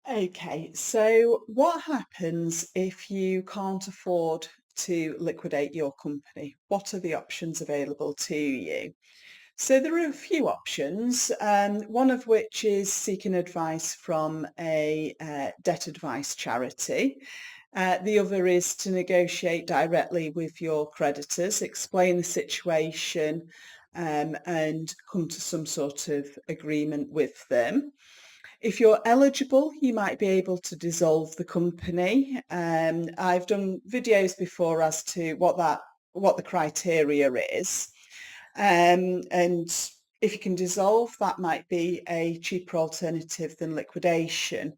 Okay, so what happens if you can't afford to liquidate your company? What are the options available to you? So there are a few options, one of which is seeking advice from a debt advice charity. The other is to negotiate directly with your creditors, explain the situation, and come to some sort of agreement with them. If you're eligible, you might be able to dissolve the company. I've done videos before as to what the criteria is. And if you can dissolve, that might be a cheaper alternative than liquidation.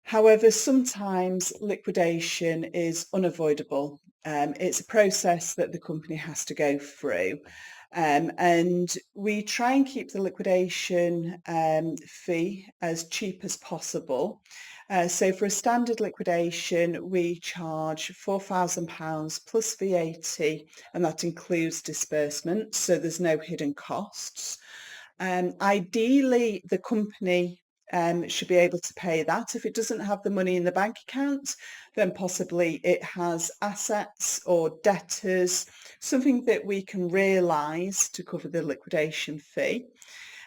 However, sometimes liquidation is unavoidable. It's a process that the company has to go through. And we try and keep the liquidation fee as cheap as possible. So for a standard liquidation, we charge £4,000 plus VAT, and that includes disbursement, so there's no hidden costs. Ideally, the company should be able to pay that. If it doesn't have the money in the bank account, then possibly it has assets or debtors, something that we can realise to cover the liquidation fee.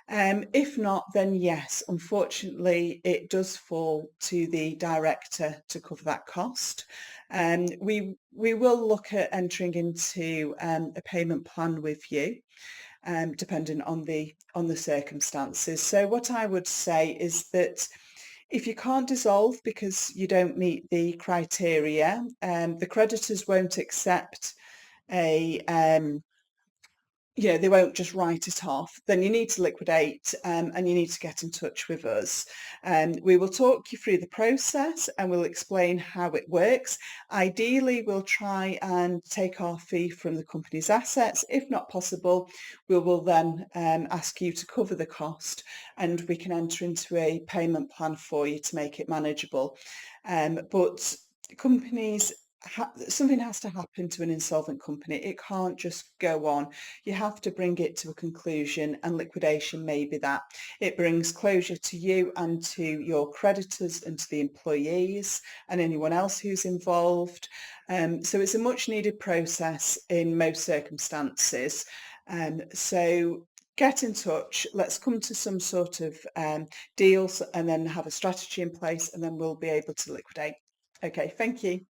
If not, then yes, unfortunately, it does fall to the director to cover that cost. We will look at entering into a payment plan with you, depending on the circumstances. So what I would say is that if you can't dissolve because you don't meet the criteria, the creditors won't accept a they won't just write it off. Then you need to liquidate, and you need to get in touch with us. We will talk you through the process and we'll explain how it works. Ideally, we'll try and take our fee from the company's assets. If not possible, we will then ask you to cover the cost, and we can enter into a payment plan for you to make it manageable. But companies something has to happen to an insolvent company. It can't just go on. You have to bring it to a conclusion, and liquidation may be that. It brings closure to you and to your creditors and to the employees and anyone else who's involved. So it's a much needed process in most circumstances. So get in touch. Let's come to some sort of deals and then have a strategy in place, and then we'll be able to liquidate. Okay, thank you.